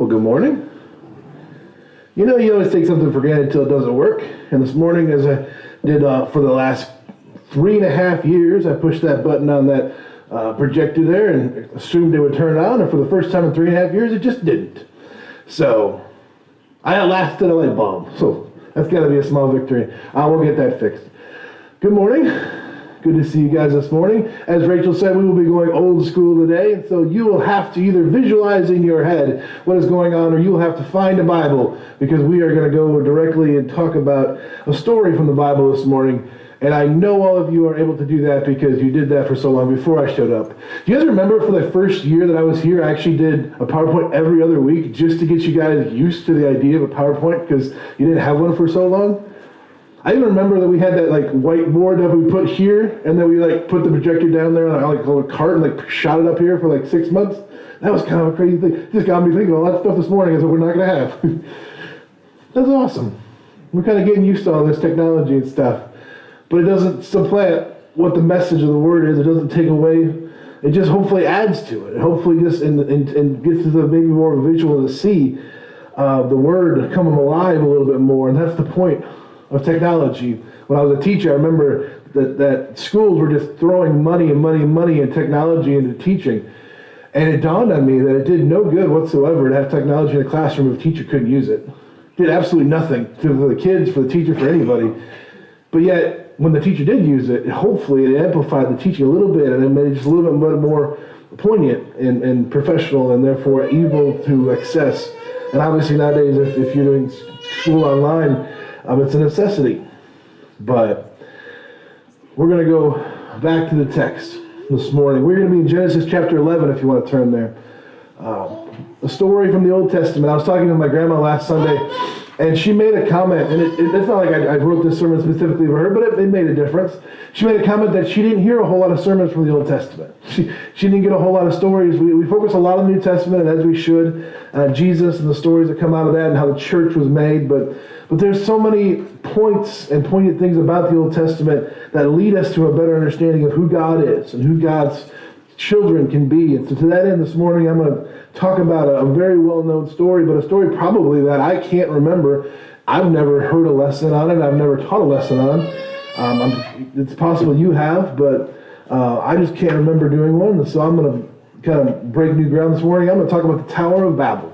Well, good morning. You know, you always take something for granted until it doesn't work. And this morning, as I did for the last 3.5 years, I pushed that button on that projector there and assumed it would turn on. And for the first time in 3.5 years, it just didn't. So I outlasted a light bulb. So that's got to be a small victory. We'll get that fixed. Good morning. Good to see you guys this morning. As Rachel said, we will be going old school today, and so you will have to either visualize in your head what is going on, or you will have to find a Bible, because we are going to go directly and talk about a story from the Bible this morning. And I know all of you are able to do that because you did that for so long before I showed up. Do you guys remember for the first year that I was here, I actually did a PowerPoint every other week just to get you guys used to the idea of a PowerPoint because you didn't have one for so long? I even remember that we had that like whiteboard that we put here, and then we like put the projector down there on like a little cart and like shot it up here for like 6 months. That was kind of a crazy thing. It just got me thinking all that stuff this morning is that we're not going to have. That's awesome. We're kind of getting used to all this technology and stuff, but it doesn't supplant what the message of the word is. It doesn't take away. It just hopefully adds to it. It hopefully just and gets to the maybe more visual to see the word come alive a little bit more, and that's the point of technology. When I was a teacher, I remember that schools were just throwing money and technology into teaching. And it dawned on me that it did no good whatsoever to have technology in a classroom if a teacher couldn't use it. It did absolutely nothing for the kids, for the teacher, for anybody. But yet, when the teacher did use it, hopefully it amplified the teaching a little bit, and it made it just a little bit more poignant and professional, and therefore able to access. And obviously nowadays, if you're doing school online, it's a necessity. But we're going to go back to the text this morning. We're going to be in Genesis chapter 11, if you want to turn there. A story from the Old Testament. I was talking to my grandma last Sunday, and she made a comment, and it's not like I wrote this sermon specifically for her, but it made a difference. She made a comment that she didn't hear a whole lot of sermons from the Old Testament. She didn't get a whole lot of stories. We focus a lot on the New Testament, and as we should, Jesus and the stories that come out of that and how the church was made, but there's so many points and poignant things about the Old Testament that lead us to a better understanding of who God is and who God's children can be. And so to that end this morning, I'm going to talk about a very well-known story, but a story probably that I can't remember. I've never heard a lesson on it. I've never taught a lesson on. It's possible you have, but I just can't remember doing one. So I'm going to kind of break new ground this morning. I'm going to talk about the Tower of Babel.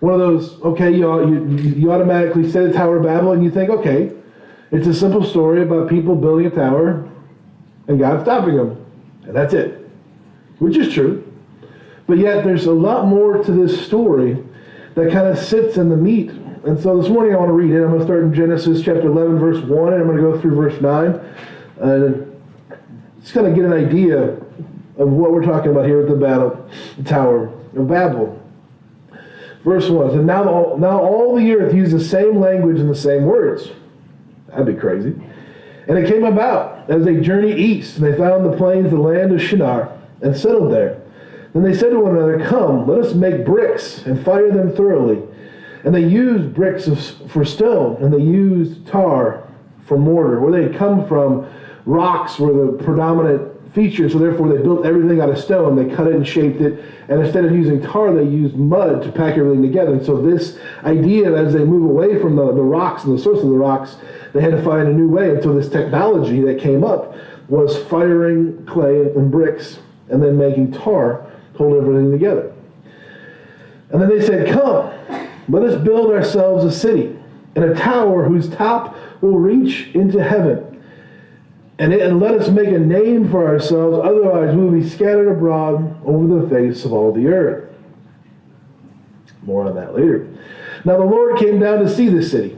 One of those, okay, you automatically say the Tower of Babel, and you think, okay, it's a simple story about people building a tower and God stopping them, and that's it, which is true. But yet there's a lot more to this story that kind of sits in the meat. And so this morning I want to read it. I'm going to start in Genesis chapter 11, verse 1, and I'm going to go through verse 9. Just kind of get an idea of what we're talking about here with the Tower of Babel. Verse 1 says, now all the earth used the same language and the same words. That'd be crazy. And it came about as they journeyed east, and they found the plains, the land of Shinar, and settled there. Then they said to one another, come, let us make bricks and fire them thoroughly. And they used bricks for stone, and they used tar for mortar. Where they had come from, rocks were the predominant feature, so therefore they built everything out of stone. They cut it and shaped it, and instead of using tar, they used mud to pack everything together. And so this idea, as they move away from the rocks and the source of the rocks, they had to find a new way. And so this technology that came up was firing clay and bricks and then making tar to hold everything together. And then they said, come, let us build ourselves a city and a tower whose top will reach into heaven. And let us make a name for ourselves, otherwise we will be scattered abroad over the face of all the earth. More on that later. Now the Lord came down to see the city,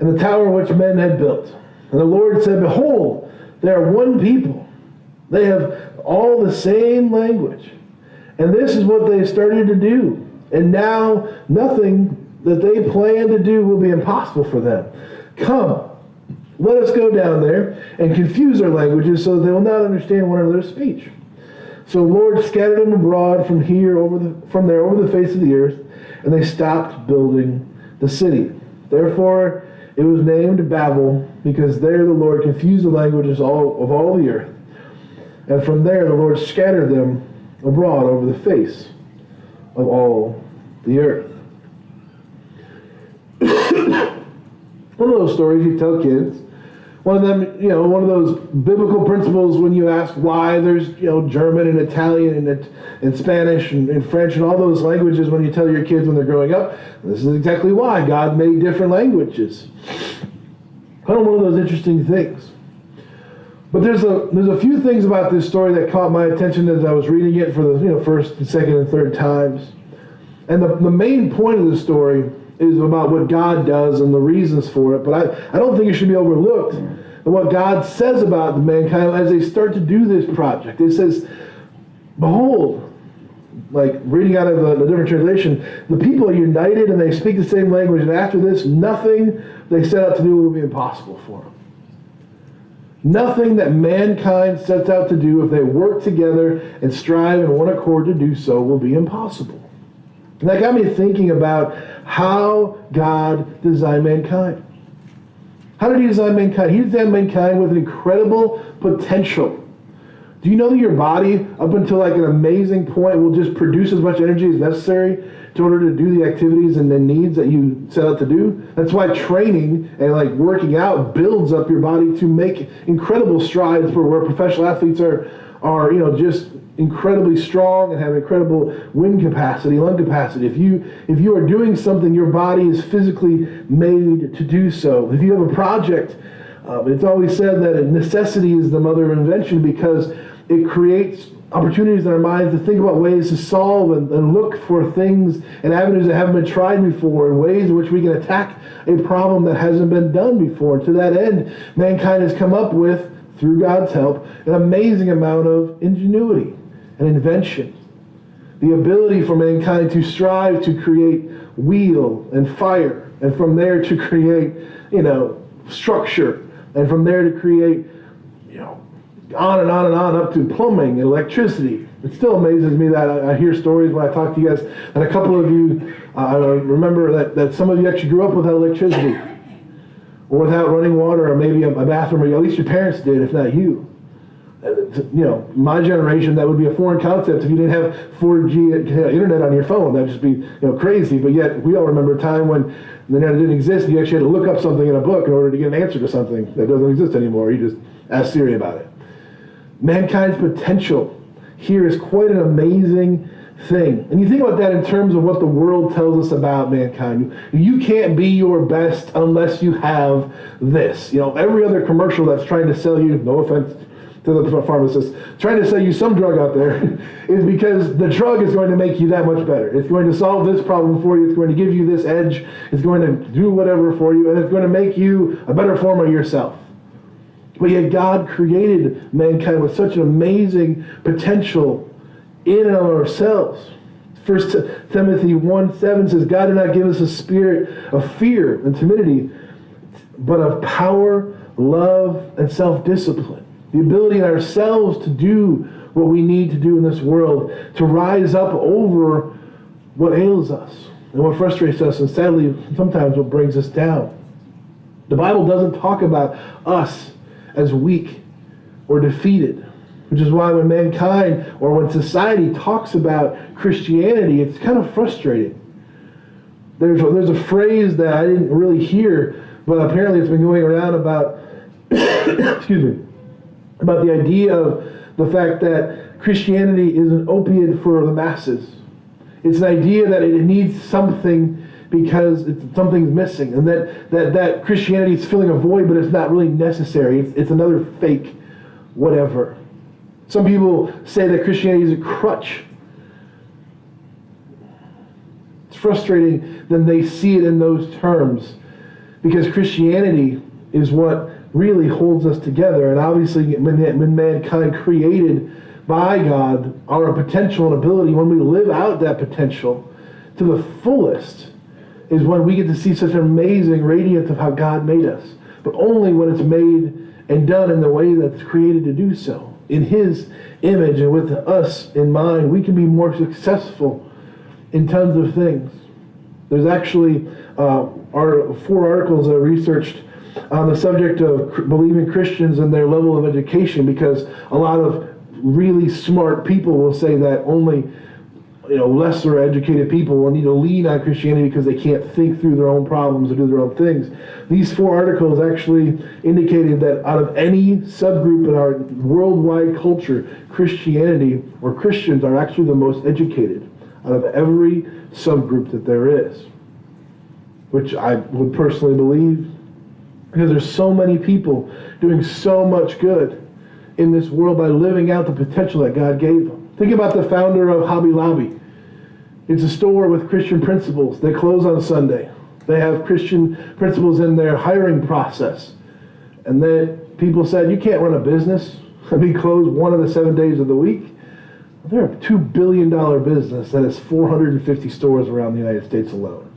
and the tower which men had built. And the Lord said, behold, they are one people. They have all the same language. And this is what they started to do. And now nothing that they plan to do will be impossible for them. Come, let us go down there and confuse their languages so that they will not understand one another's speech. So the Lord scattered them abroad from there over the face of the earth, and they stopped building the city. Therefore it was named Babel, because there the Lord confused the languages of all the earth. And from there the Lord scattered them abroad over the face of all the earth. One of those stories you tell kids. One of them, one of those biblical principles when you ask why there's, German and Italian and Spanish and French and all those languages when you tell your kids when they're growing up. This is exactly why God made different languages. Kind of one of those interesting things. But there's a few things about this story that caught my attention as I was reading it for the first, and second, and third times. And the main point of the story is about what God does and the reasons for it. But I don't think it should be overlooked what God says about the mankind as they start to do this project. It says, behold, like reading out of the different translation, the people are united and they speak the same language. And after this, nothing they set out to do will be impossible for them. Nothing that mankind sets out to do, if they work together and strive in one accord to do so, will be impossible. And that got me thinking about how God designed mankind. How did he design mankind? He designed mankind with an incredible potential. Do you know that your body, up until like an amazing point, will just produce as much energy as necessary in order to do the activities and the needs that you set out to do? That's why training and like working out builds up your body to make incredible strides for where professional athletes are just incredibly strong and have incredible wind capacity, lung capacity. If you are doing something, your body is physically made to do so. If you have a project, it's always said that necessity is the mother of invention because it creates opportunities in our minds to think about ways to solve and look for things and avenues that haven't been tried before and ways in which we can attack a problem that hasn't been done before. And to that end, mankind has come up with, through God's help, an amazing amount of ingenuity and invention. The ability for mankind to strive to create wheel and fire, and from there to create, structure, and from there to create, on and on and on up to plumbing and electricity. It still amazes me that I hear stories when I talk to you guys, and a couple of you, I remember that some of you actually grew up without electricity, or without running water, or maybe a bathroom, or at least your parents did, if not you. My generation, that would be a foreign concept if you didn't have 4G internet on your phone. That'd just be crazy. But yet, we all remember a time when the internet didn't exist. You actually had to look up something in a book in order to get an answer to something that doesn't exist anymore. You just ask Siri about it. Mankind's potential here is quite an amazing thing. And you think about that in terms of what the world tells us about mankind. You can't be your best unless you have this. Every other commercial that's trying to sell you, no offense to the pharmacist, trying to sell you some drug out there is because the drug is going to make you that much better. It's going to solve this problem for you. It's going to give you this edge. It's going to do whatever for you, and it's going to make you a better form of yourself. But yet God created mankind with such an amazing potential in and of ourselves. 1 Timothy 1:7 says, God did not give us a spirit of fear and timidity, but of power, love, and self-discipline. The ability in ourselves to do what we need to do in this world, to rise up over what ails us and what frustrates us, and sadly, sometimes what brings us down. The Bible doesn't talk about us as weak or defeated, which is why when mankind or when society talks about Christianity, it's kind of frustrating. There's a phrase that I didn't really hear, but apparently it's been going around about about the idea of the fact that Christianity is an opiate for the masses. It's an idea that it needs something because something's missing, and that Christianity is filling a void, but it's not really necessary. It's another fake whatever. Some people say that Christianity is a crutch. It's frustrating that they see it in those terms, because Christianity is what really holds us together. And obviously, when mankind created by God our potential and ability, when we live out that potential to the fullest, is when we get to see such an amazing radiance of how God made us. But only when it's made and done in the way that's created to do so. In His image and with us in mind, we can be more successful in tons of things. There's actually 4 articles that I researched on the subject of believing Christians and their level of education, because a lot of really smart people will say that only lesser educated people will need to lean on Christianity because they can't think through their own problems or do their own things. These 4 articles actually indicated that out of any subgroup in our worldwide culture, Christianity or Christians are actually the most educated out of every subgroup that there is, which I would personally believe, because there's so many people doing so much good in this world by living out the potential that God gave them. Think about the founder of Hobby Lobby. It's a store with Christian principles. They close on Sunday. They have Christian principles in their hiring process. And then people said, you can't run a business and be closed one of the 7 days of the week. They're a $2 billion business that has 450 stores around the United States alone.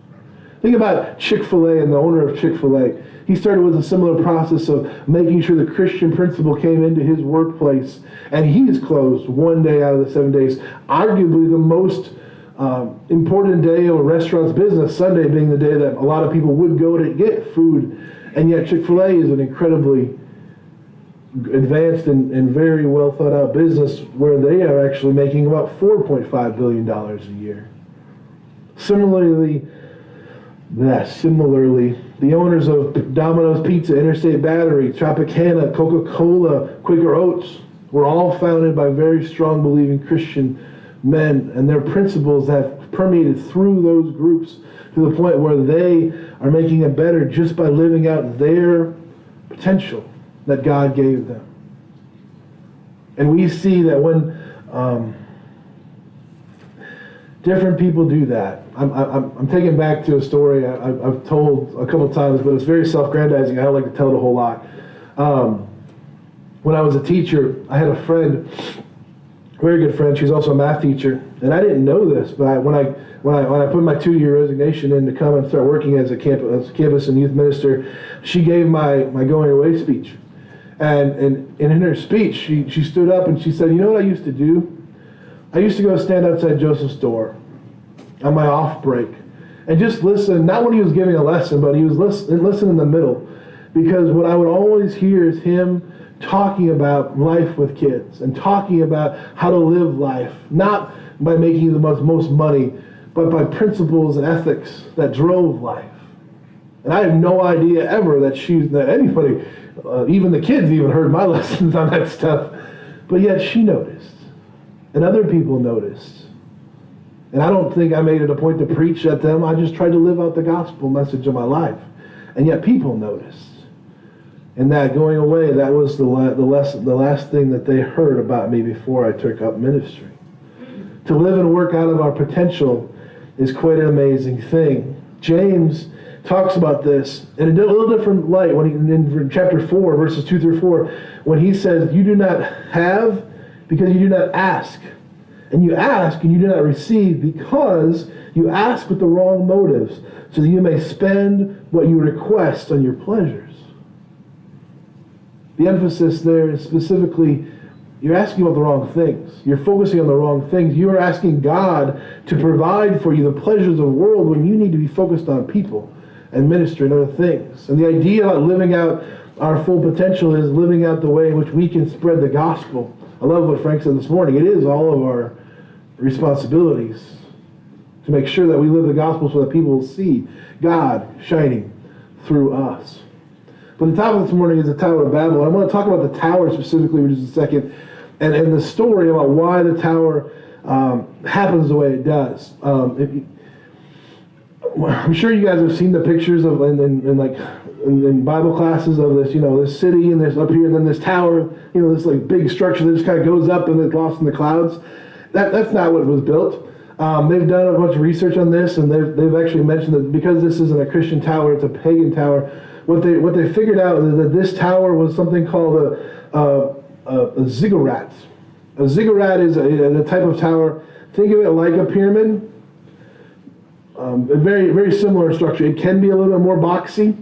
Think about Chick-fil-A and the owner of Chick-fil-A. He started with a similar process of making sure the Christian principle came into his workplace, and he's closed 1 day out of the 7 days. Arguably the most important day of a restaurant's business, Sunday being the day that a lot of people would go to get food, and yet Chick-fil-A is an incredibly advanced and very well thought out business where they are actually making about $4.5 billion a year. Similarly, the owners of Domino's Pizza, Interstate Battery, Tropicana, Coca-Cola, Quaker Oats were all founded by very strong believing Christian men, and their principles have permeated through those groups to the point where they are making it better just by living out their potential that God gave them. And we see that when different people do that. I'm taken back to a story I've told a couple times, but it's very self-aggrandizing. I don't like to tell it a whole lot. When I was a teacher, I had a friend, a very good friend. She's also a math teacher, and I didn't know this, but when I put my 2-year resignation in to come and start working as a campus and youth minister, she gave my going away speech. And in her speech, she stood up and she said, "You know what I used to do? I used to go stand outside Joseph's door on my off break and just listen, not when he was giving a lesson, but he was listen in the middle, because what I would always hear is him talking about life with kids and talking about how to live life, not by making the most money, but by principles and ethics that drove life." And I had no idea ever that anybody, even the kids, even heard my lessons on that stuff. But yet she noticed. And other people noticed. And I don't think I made it a point to preach at them. I just tried to live out the gospel message of my life. And yet people noticed. And that going away, that was the last thing that they heard about me before I took up ministry. To live and work out of our potential is quite an amazing thing. James talks about this in a little different light when in chapter 4, verses 2 through 4, when he says, "You do not have because you do not ask. And you ask and you do not receive because you ask with the wrong motives, so that you may spend what you request on your pleasures." The emphasis there is specifically, you're asking about the wrong things. You're focusing on the wrong things. You are asking God to provide for you the pleasures of the world when you need to be focused on people and ministry and other things. And the idea of living out our full potential is living out the way in which we can spread the gospel. I love what Frank said this morning. It is all of our responsibilities to make sure that we live the gospel so that people will see God shining through us. But the topic this morning is the Tower of Babel. I want to talk about the tower specifically for just a second, and the story about why the tower happens the way it does. I'm sure you guys have seen the pictures of in Bible classes of this, this city and this up here, and then this tower, this like big structure that just kind of goes up and it's lost in the clouds. That's not what was built. They've done a bunch of research on this, and they've actually mentioned that because this isn't a Christian tower, it's a pagan tower. What they figured out is that this tower was something called a ziggurat. A ziggurat is a type of tower. Think of it like a pyramid. A very, very similar structure. It can be a little bit more boxy,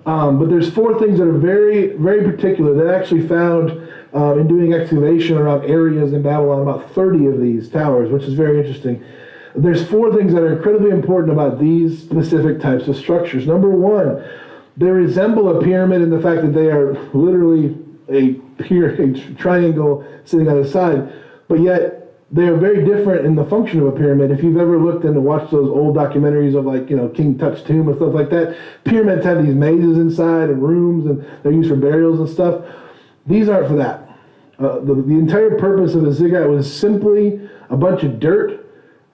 but there's 4 things that are very, very particular. They actually found in doing excavation around areas in Babylon about 30 of these towers, which is very interesting. There's 4 things that are incredibly important about these specific types of structures. Number 1, they resemble a pyramid in the fact that they are literally a triangle sitting on the side, but yet they are very different in the function of a pyramid. If you've ever looked and watched those old documentaries of like, King Tut's tomb and stuff like that, pyramids have these mazes inside and rooms, and they're used for burials and stuff. These aren't for that. The entire purpose of a ziggurat was simply a bunch of dirt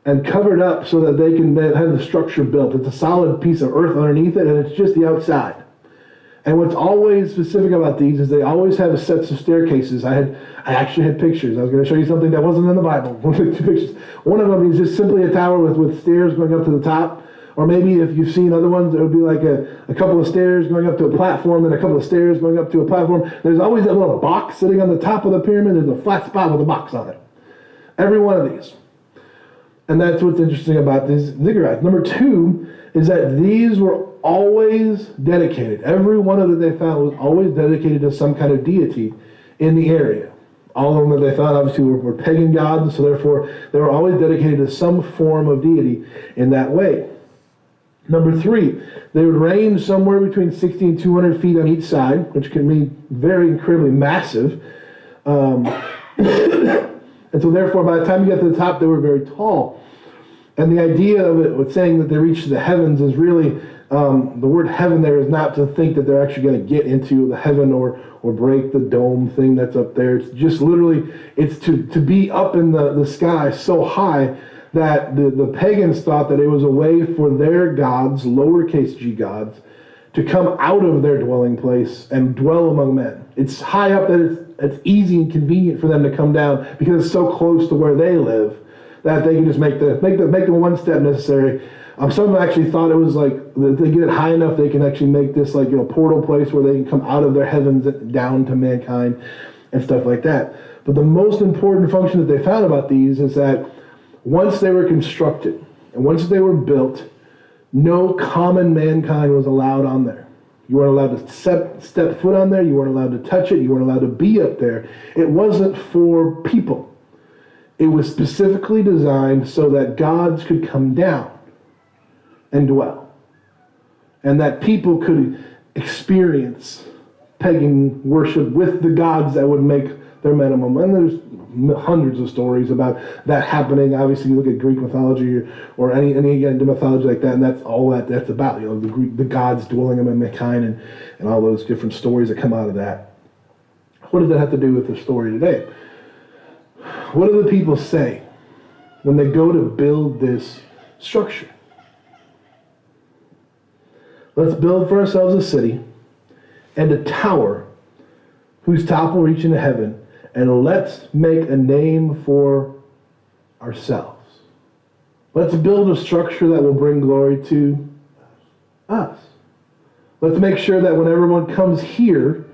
and covered up so that they can have the structure built. It's a solid piece of earth underneath it, and it's just the outside. And what's always specific about these is they always have sets of staircases. I actually had pictures. I was going to show you something that wasn't in the Bible. One of them is just simply a tower with stairs going up to the top. Or maybe if you've seen other ones, it would be like a couple of stairs going up to a platform and a couple of stairs going up to a platform. There's always that little box sitting on the top of the pyramid. There's a flat spot with a box on it. Every one of these. And that's what's interesting about these ziggurats. Number two is that these were always dedicated. Every one of them that they found was always dedicated to some kind of deity in the area. All of them that they found obviously were pagan gods, so therefore they were always dedicated to some form of deity in that way. Number three, they would range somewhere between 60 and 200 feet on each side, which can be very incredibly massive. And so therefore, by the time you get to the top, they were very tall. And the idea of it with saying that they reached the heavens is really, the word heaven there is not to think that they're actually going to get into the heaven or break the dome thing that's up there. It's just literally, it's to be up in the sky so high that the pagans thought that it was a way for their gods, lowercase g gods, to come out of their dwelling place and dwell among men. It's high up that it's easy and convenient for them to come down because it's so close to where they live that they can just make the one step necessary. Some of them actually thought it was like, if they get it high enough, they can actually make this like, portal place where they can come out of their heavens down to mankind and stuff like that. But the most important function that they found about these is that once they were constructed and once they were built, no common mankind was allowed on there. You weren't allowed to step foot on there. You weren't allowed to touch it. You weren't allowed to be up there. It wasn't for people. It was specifically designed so that gods could come down and dwell. And that people could experience pagan worship with the gods that would make their minimum. And there's hundreds of stories about that happening. Obviously, you look at Greek mythology or any mythology like that, and that's all that's about. The gods dwelling among mankind and all those different stories that come out of that. What does that have to do with the story today? What do the people say when they go to build this structure? Let's build for ourselves a city and a tower whose top will reach into heaven, and let's make a name for ourselves. Let's build a structure that will bring glory to us. Let's make sure that when everyone comes here,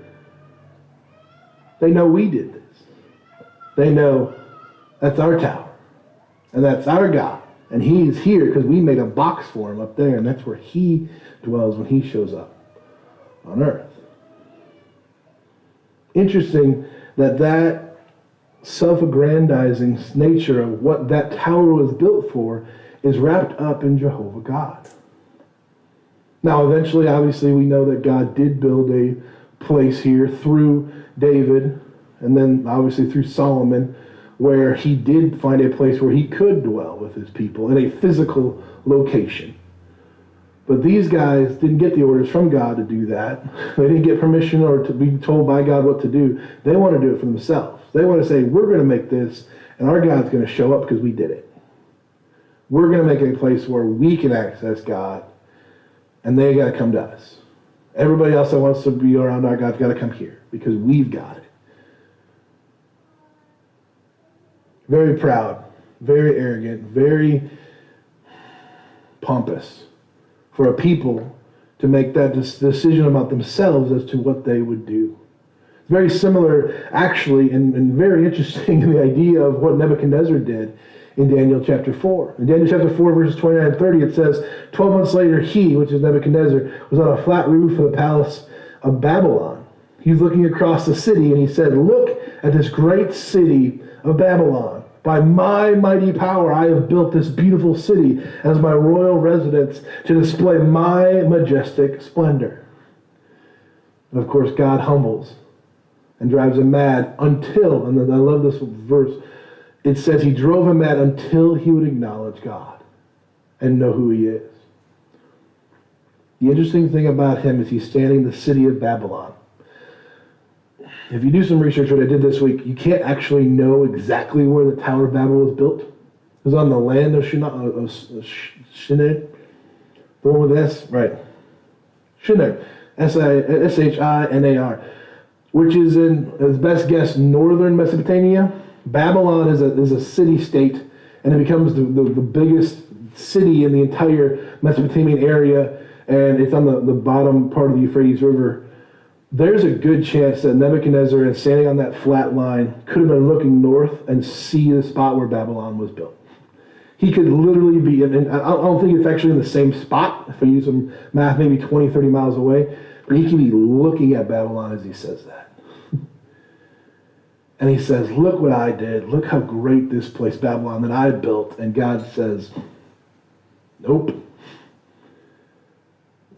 they know we did this. They know that's our tower, and that's our God, and He's here because we made a box for Him up there, and that's where He dwells when He shows up on earth. Interesting that self-aggrandizing nature of what that tower was built for is wrapped up in Jehovah God. Now, eventually, obviously, we know that God did build a place here through David, and then obviously through Solomon, where he did find a place where he could dwell with his people in a physical location. But these guys didn't get the orders from God to do that. They didn't get permission or to be told by God what to do. They want to do it for themselves. They want to say, we're going to make this, and our God's going to show up because we did it. We're going to make it a place where we can access God, and they got to come to us. Everybody else that wants to be around our God's got to come here because we've got it. Very proud, very arrogant, very pompous for a people to make that decision about themselves as to what they would do. It's very similar, actually, and very interesting in the idea of what Nebuchadnezzar did in Daniel chapter 4. In Daniel chapter 4, verses 29 and 30, it says, 12 months later, he, which is Nebuchadnezzar, was on a flat roof of the palace of Babylon. He's looking across the city, and he said, look at this great city of Babylon. By my mighty power, I have built this beautiful city as my royal residence to display my majestic splendor. And of course, God humbles and drives him mad until, and I love this verse, it says he drove him mad until he would acknowledge God and know who he is. The interesting thing about him is he's standing in the city of Babylon. If you do some research, what I did this week, you can't actually know exactly where the Tower of Babel was built. It was on the land of Shinar, the one with S, right? Shinar, Shinar, which is in, as best guess, northern Mesopotamia. Babylon is a city-state, and it becomes the biggest city in the entire Mesopotamian area, and it's on the bottom part of the Euphrates River. There's a good chance that Nebuchadnezzar, standing on that flat line, could have been looking north and see the spot where Babylon was built. He could literally be, and I don't think it's actually in the same spot, if we use some math, maybe 20, 30 miles away, but he can be looking at Babylon as he says that. And he says, look what I did. Look how great this place, Babylon, that I built. And God says, nope.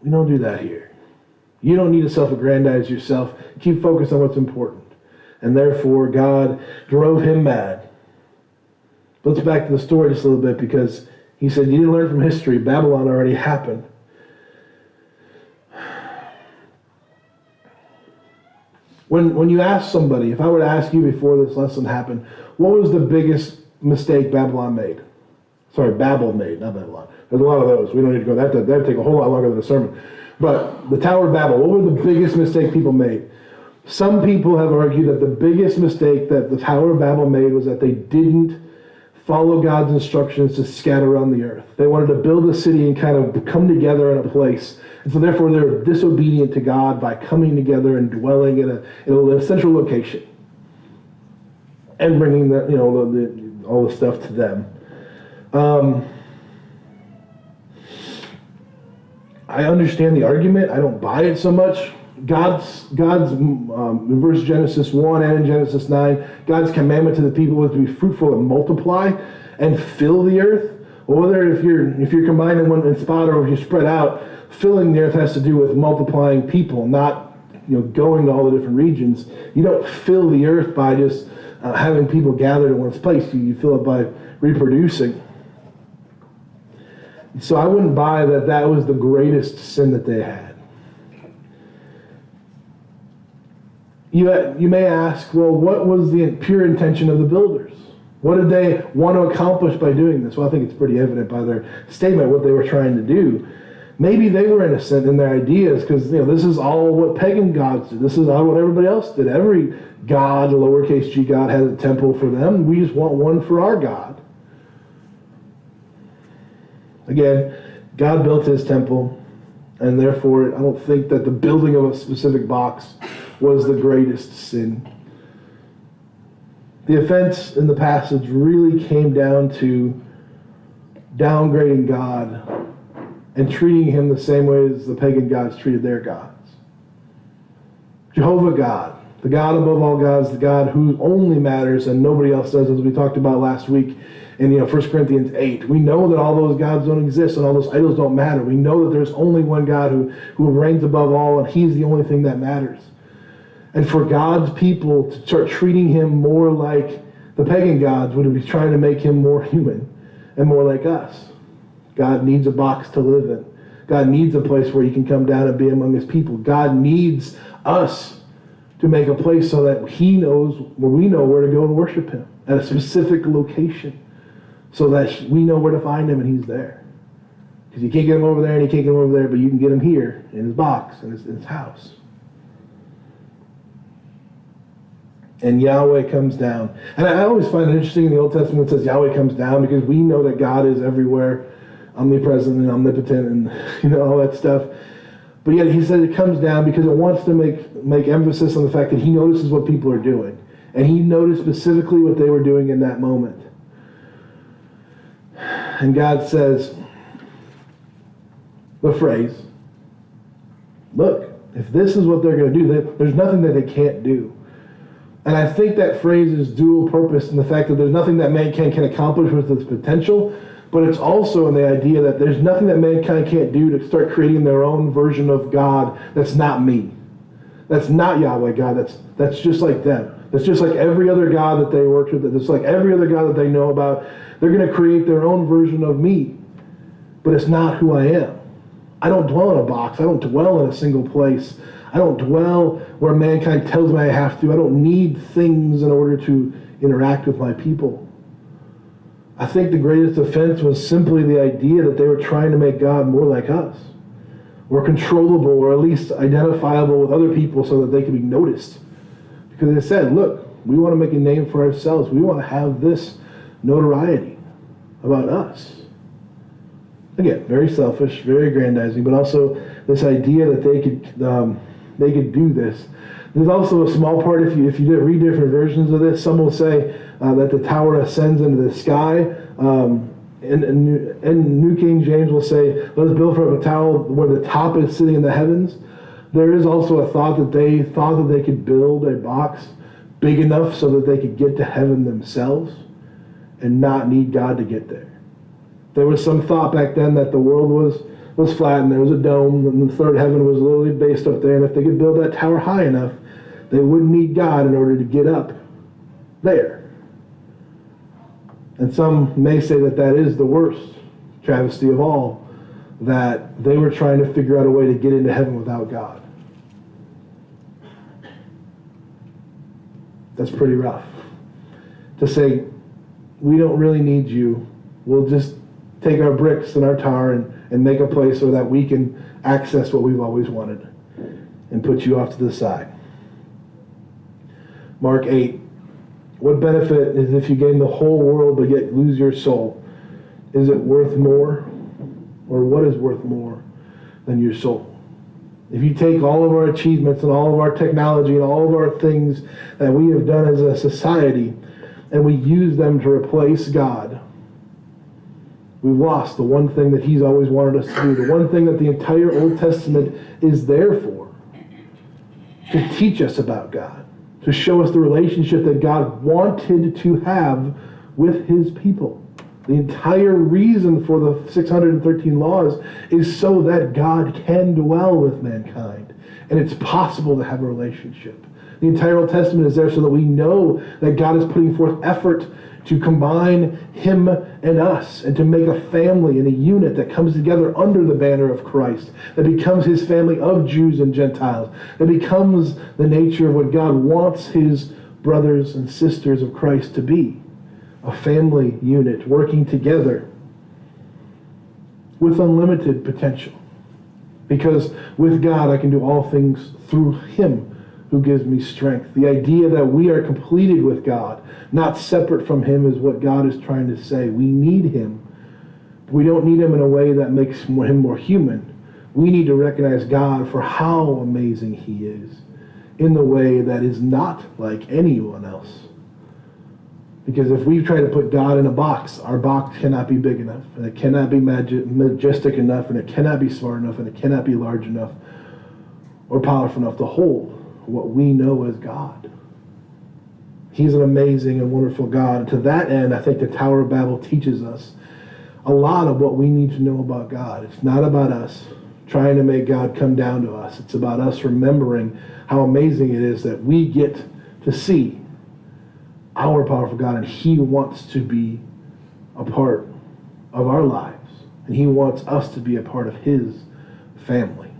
We don't do that here. You don't need to self-aggrandize yourself. Keep focused on what's important. And therefore, God drove him mad. Let's back to the story just a little bit, because he said, you didn't learn from history. Babylon already happened. When you ask somebody, if I were to ask you before this lesson happened, what was the biggest mistake Babylon made? Sorry, Babel made, not Babylon. There's a lot of those. We don't need to go. That'd take a whole lot longer than a sermon. But the Tower of Babel, what were the biggest mistake people made? Some people have argued that the biggest mistake that the Tower of Babel made was that they didn't follow God's instructions to scatter around the earth. They wanted to build a city and kind of come together in a place. And so therefore they were disobedient to God by coming together and dwelling in a central location. And bringing all the stuff to them. I understand the argument. I don't buy it so much. God's in verse Genesis 1 and in Genesis 9, God's commandment to the people was to be fruitful and multiply and fill the earth. Well, whether if you're combined in one spot or if you spread out, filling the earth has to do with multiplying people, not going to all the different regions. You don't fill the earth by just having people gathered in one place. You fill it by reproducing. So I wouldn't buy that was the greatest sin that they had. You may ask, well, what was the pure intention of the builders? What did they want to accomplish by doing this? Well, I think it's pretty evident by their statement what they were trying to do. Maybe they were innocent in their ideas because this is all what pagan gods do. This is all what everybody else did. Every god, lowercase g god, has a temple for them. We just want one for our God. Again, God built his temple, and therefore I don't think that the building of a specific box was the greatest sin. The offense in the passage really came down to downgrading God and treating him the same way as the pagan gods treated their gods. Jehovah God, the God above all gods, the God who only matters and nobody else does, as we talked about last week in 1 Corinthians 8. We know that all those gods don't exist and all those idols don't matter. We know that there's only one God who reigns above all, and he's the only thing that matters. And for God's people to start treating him more like the pagan gods would be trying to make him more human and more like us. God needs a box to live in. God needs a place where he can come down and be among his people. God needs us to make a place so that he knows where we know where to go and worship him at a specific location so that we know where to find him and he's there. Because you can't get him over there and you can't get him over there, but you can get him here in his box, in his house. And Yahweh comes down. And I always find it interesting in the Old Testament it says Yahweh comes down because we know that God is everywhere, omnipresent and omnipotent and all that stuff. But yet he said it comes down because it wants to make emphasis on the fact that he notices what people are doing. And he noticed specifically what they were doing in that moment. And God says the phrase, look, if this is what they're going to do, there's nothing that they can't do. And I think that phrase is dual purpose in the fact that there's nothing that mankind can accomplish with its potential, but it's also in the idea that there's nothing that mankind can't do to start creating their own version of God that's not me. That's not Yahweh God. That's just like them. It's just like every other god that they worked with. It's like every other god that they know about. They're going to create their own version of me. But it's not who I am. I don't dwell in a box. I don't dwell in a single place. I don't dwell where mankind tells me I have to. I don't need things in order to interact with my people. I think the greatest offense was simply the idea that they were trying to make God more like us, or controllable, or at least identifiable with other people so that they could be noticed. Because they said, look, we want to make a name for ourselves. We want to have this notoriety about us. Again, very selfish, very aggrandizing, but also this idea that they could do this. There's also a small part, if you read different versions of this, some will say that the tower ascends into the sky. And New King James will say, let us build for a tower where the top is sitting in the heavens. There is also a thought that they could build a box big enough so that they could get to heaven themselves and not need God to get there. There was some thought back then that the world was flat and there was a dome and the third heaven was literally based up there, and if they could build that tower high enough, they wouldn't need God in order to get up there. And some may say that that is the worst travesty of all, that they were trying to figure out a way to get into heaven without God. That's pretty rough. To say, we don't really need you, we'll just take our bricks and our tar and make a place so that we can access what we've always wanted and put you off to the side. Mark 8. What benefit is if you gain the whole world but yet lose your soul? Is it worth more? Or what is worth more than your soul? If you take all of our achievements and all of our technology and all of our things that we have done as a society and we use them to replace God, we've lost the one thing that He's always wanted us to do, the one thing that the entire Old Testament is there for, to teach us about God, to show us the relationship that God wanted to have with His people. The entire reason for the 613 laws is so that God can dwell with mankind, and it's possible to have a relationship. The entire Old Testament is there so that we know that God is putting forth effort to combine Him and us and to make a family and a unit that comes together under the banner of Christ, that becomes His family of Jews and Gentiles, that becomes the nature of what God wants His brothers and sisters of Christ to be. A family unit working together with unlimited potential. Because with God I can do all things through Him who gives me strength. The idea that we are completed with God, not separate from Him, is what God is trying to say. We need Him. We don't need Him in a way that makes Him more human. We need to recognize God for how amazing He is in the way that is not like anyone else. Because if we try to put God in a box, our box cannot be big enough, and it cannot be majestic enough, and it cannot be smart enough, and it cannot be large enough or powerful enough to hold what we know as God. He's an amazing and wonderful God. And to that end, I think the Tower of Babel teaches us a lot of what we need to know about God. It's not about us trying to make God come down to us. It's about us remembering how amazing it is that we get to see our powerful God, and He wants to be a part of our lives, and He wants us to be a part of His family.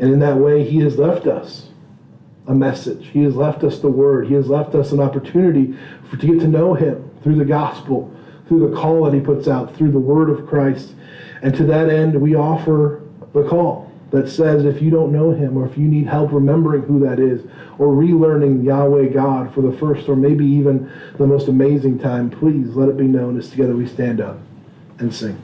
And in that way, He has left us a message. He has left us the Word. He has left us an opportunity to get to know Him through the gospel, through the call that He puts out, through the Word of Christ. And to that end, we offer the call that says if you don't know Him, or if you need help remembering who that is, or relearning Yahweh God for the first or maybe even the most amazing time, please let it be known as together we stand up and sing.